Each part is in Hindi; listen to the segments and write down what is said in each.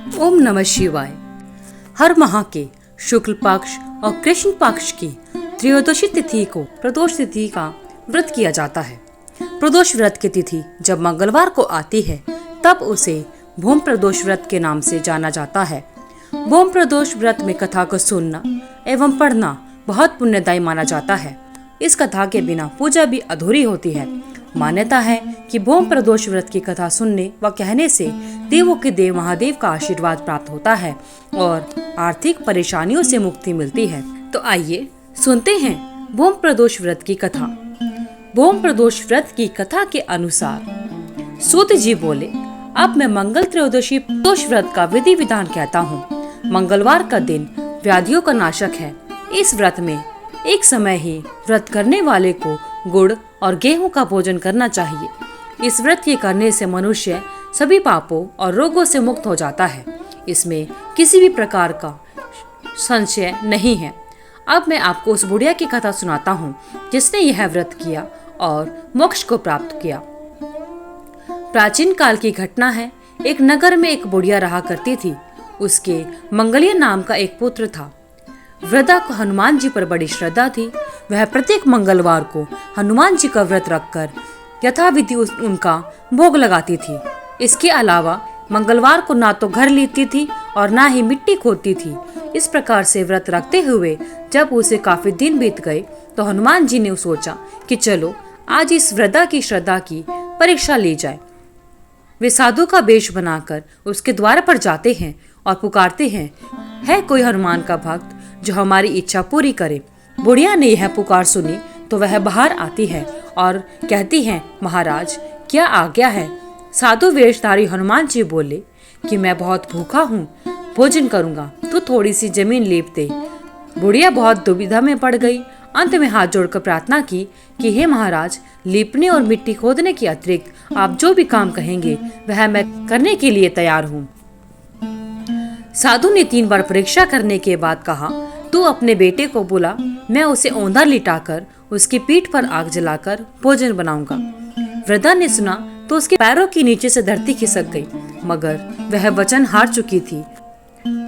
ओम नमः शिवाय। हर माह के शुक्ल पक्ष और कृष्ण पक्ष की त्रयोदशी तिथि को प्रदोष तिथि का व्रत किया जाता है। प्रदोष व्रत की तिथि जब मंगलवार को आती है तब उसे भूम प्रदोष व्रत के नाम से जाना जाता है। भूम प्रदोष व्रत में कथा को सुनना एवं पढ़ना बहुत पुण्यदायी माना जाता है। इस कथा के बिना पूजा भी अधूरी होती है। मान्यता है कि भूम प्रदोष व्रत की कथा सुनने व कहने से देवों के देव महादेव का आशीर्वाद प्राप्त होता है और आर्थिक परेशानियों से मुक्ति मिलती है। तो आइए सुनते हैं भूम प्रदोष व्रत की कथा। भूम प्रदोष व्रत की कथा के अनुसार सूत जी बोले, अब मैं मंगल त्रयोदशी प्रदोष व्रत का विधि विधान कहता हूँ। मंगलवार का दिन व्याधियों का नाशक है। इस व्रत में एक समय ही व्रत करने वाले को गुड़ और गेहूं का भोजन करना चाहिए। इस व्रत के करने से मनुष्य सभी पापों और रोगों से मुक्त हो जाता है। इसमें किसी भी प्रकार का संशय नहीं है। अब मैं आपको उस बुढ़िया की कथा सुनाता हूँ जिसने यह व्रत किया और मोक्ष को प्राप्त किया। प्राचीन काल की घटना है। एक नगर में एक बुढ़िया रहा करती थी। उसके मंगलिया नाम का एक पुत्र था। वृद्धा को हनुमान जी पर बड़ी श्रद्धा थी। वह प्रत्येक मंगलवार को हनुमान जी का व्रत रखकर यथाविधि उनका भोग लगाती थी। इसके अलावा मंगलवार को ना तो घर लीपती थी और ना ही मिट्टी खोदती थी। इस प्रकार से व्रत रखते हुए जब उसे काफी दिन बीत गए तो हनुमान जी ने सोचा कि चलो आज इस वृद्धा की श्रद्धा की परीक्षा ली जाए। वे साधु का वेश बनाकर उसके द्वार पर जाते हैं और पुकारते हैं, है कोई हनुमान का भक्त जो हमारी इच्छा पूरी करे। बुढ़िया ने यह पुकार सुनी तो वह बाहर आती है और कहती है, महाराज क्या आज्ञा है। साधु वेशधारी हनुमान जी बोले कि मैं बहुत भूखा हूँ, भोजन करूंगा तो थोड़ी सी जमीन लीप दे। बुढ़िया बहुत दुविधा में पड़ गई। अंत में हाथ जोड़कर प्रार्थना की कि हे महाराज, लीपने और मिट्टी खोदने के अतिरिक्त आप जो भी काम कहेंगे वह मैं करने के लिए तैयार हूँ। साधु ने 3 बार परीक्षा करने के बाद कहा, तू अपने बेटे को बुला, मैं उसे औंधा लिटाकर उसकी पीठ पर आग जलाकर भोजन बनाऊंगा। वृद्धा ने सुना तो उसके पैरों के नीचे से धरती खिसक गई, मगर वह वचन हार चुकी थी।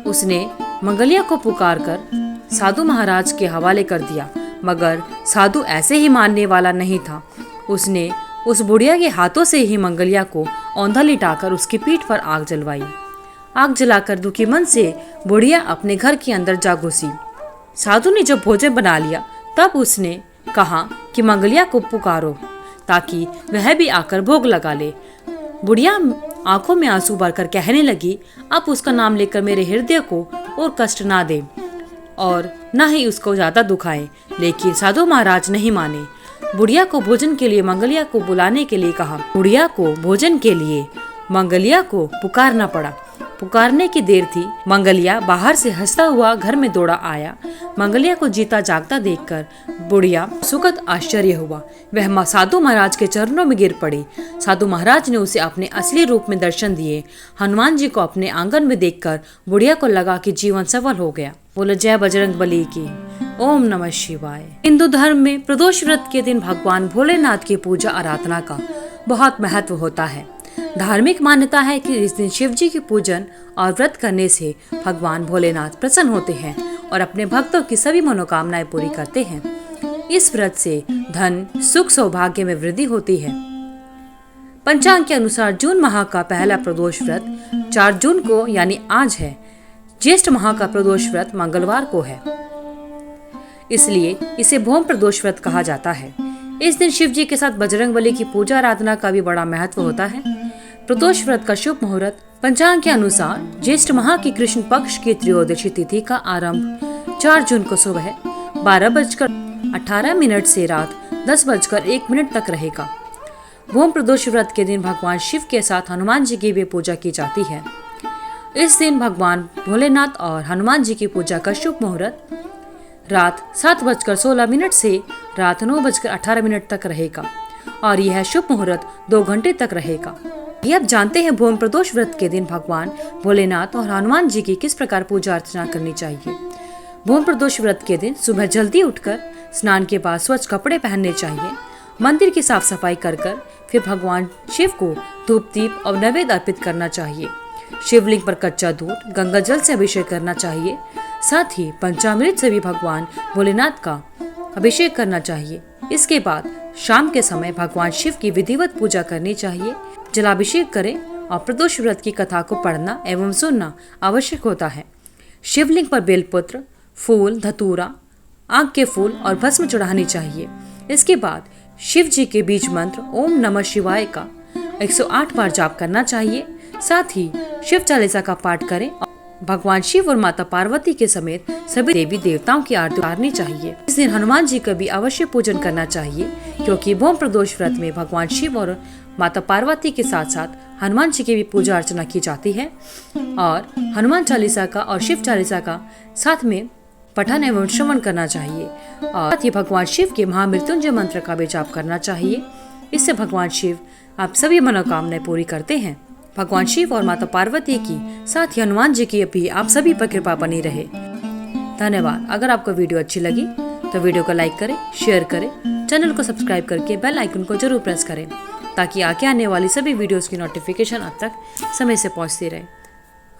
उसने मंगलिया को पुकार कर साधु महाराज के हवाले कर दिया, मगर साधु ऐसे ही मानने वाला नहीं था। उसने उस बुढ़िया के हाथों से ही मंगलिया को औंधा लिटाकर उसकी पीठ पर आग जलवाई। आग जलाकर दुखी मन से बुढ़िया अपने घर के अंदर जा घुसी। साधु ने जब भोजन बना लिया तब उसने कहा कि मंगलिया को पुकारो ताकि वह भी आकर भोग लगा ले। बुढ़िया आंखों में आंसू भरकर कहने लगी, अब उसका नाम लेकर मेरे हृदय को और कष्ट ना दे और न ही उसको ज्यादा दुखाए। लेकिन साधु महाराज नहीं माने। बुढ़िया को भोजन के लिए मंगलिया को बुलाने के लिए कहा। बुढ़िया को भोजन के लिए मंगलिया को पुकारना पड़ा। पुकारने की देर थी। मंगलिया बाहर से हंसता हुआ घर में दौड़ा आया। मंगलिया को जीता जागता देखकर बुढ़िया सुखद आश्चर्य हुआ। वह साधु महाराज के चरणों में गिर पड़ी। साधु महाराज ने उसे अपने असली रूप में दर्शन दिए। हनुमान जी को अपने आंगन में देखकर बुढ़िया को लगा कि जीवन सफल हो गया। बोलो जय बजरंग बली की। ओम नमः शिवाय। हिंदू धर्म में प्रदोष व्रत के दिन भगवान भोलेनाथ की पूजा आराधना का बहुत महत्व होता है। धार्मिक मान्यता है कि इस दिन शिव जी की पूजन और व्रत करने से भगवान भोलेनाथ प्रसन्न होते हैं और अपने भक्तों की सभी मनोकामनाएं पूरी करते हैं। इस व्रत से धन सुख सौभाग्य में वृद्धि होती है। पंचांग के अनुसार जून माह का पहला प्रदोष व्रत 4 जून को यानी आज है। ज्येष्ठ माह का प्रदोष व्रत मंगलवार को है, इसलिए इसे भूम प्रदोष व्रत कहा जाता है। इस दिन शिव जी के साथ बजरंगबली की पूजा आराधना का भी बड़ा महत्व होता है। प्रदोष व्रत का शुभ मुहूर्त पंचांग के अनुसार ज्येष्ठ माह की कृष्ण पक्ष की त्रयोदशी तिथि का आरंभ 4 जून को सुबह 12:18 से रात 10:01 तक रहेगा। भूम प्रदोष व्रत के दिन भगवान शिव के साथ हनुमान जी की भी पूजा की जाती है। इस दिन भगवान भोलेनाथ और हनुमान जी की पूजा का शुभ मुहूर्त रात 7:16 से रात 9:18 तक रहेगा और यह शुभ मुहूर्त 2 घंटे तक रहेगा। ये अब जानते हैं भूम प्रदोष व्रत के दिन भगवान भोलेनाथ और हनुमान जी की किस प्रकार पूजा अर्चना करनी चाहिए। भूम प्रदोष व्रत के दिन सुबह जल्दी उठकर स्नान के बाद स्वच्छ कपड़े पहनने चाहिए। मंदिर की साफ सफाई कर फिर भगवान शिव को धूप दीप और नैवेद्य अर्पित करना चाहिए। शिवलिंग पर कच्चा दूध गंगा जल से अभिषेक करना चाहिए। साथ ही पंचामृत से भी भगवान भोलेनाथ का अभिषेक करना चाहिए। इसके बाद शाम के समय भगवान शिव की विधिवत पूजा करनी चाहिए। जलाभिषेक करें और प्रदोष व्रत की कथा को पढ़ना एवं सुनना आवश्यक होता है। शिवलिंग पर बेलपत्र, फूल, धतूरा, आग के फूल और भस्म चढ़ानी चाहिए। इसके बाद शिव जी के बीज मंत्र ओम नमः शिवाय का 108 बार जाप करना चाहिए। साथ ही शिव चालीसा का पाठ करें और भगवान शिव और माता पार्वती के समेत सभी देवी देवताओं की आरती उतारनी चाहिए। इस दिन हनुमान जी का भी अवश्य पूजन करना चाहिए, क्योंकि भौम प्रदोष व्रत में भगवान शिव और माता पार्वती के साथ साथ हनुमान जी की भी पूजा अर्चना की जाती है। और हनुमान चालीसा का और शिव चालीसा का साथ में पठन एवं श्रवण करना चाहिए। और साथ ही भगवान शिव के महामृत्युंजय मंत्र का भी जाप करना चाहिए। इससे भगवान शिव आप सभी मनोकामनाएं पूरी करते हैं। भगवान शिव और माता पार्वती की साथ ही हनुमान जी की भी आप सभी पर कृपा बनी रहे। धन्यवाद। अगर आपको वीडियो अच्छी लगी तो वीडियो को लाइक करें, शेयर करें, चैनल को सब्सक्राइब करके बेल आइकन को जरूर प्रेस करें, ताकि आगे आने वाली सभी वीडियोस की नोटिफिकेशन आप तक समय से पहुंचती रहे।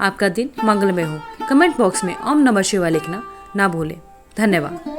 आपका दिन मंगलमय हो। कमेंट बॉक्स में ओम नमः शिवाय लिखना ना भूलें। धन्यवाद।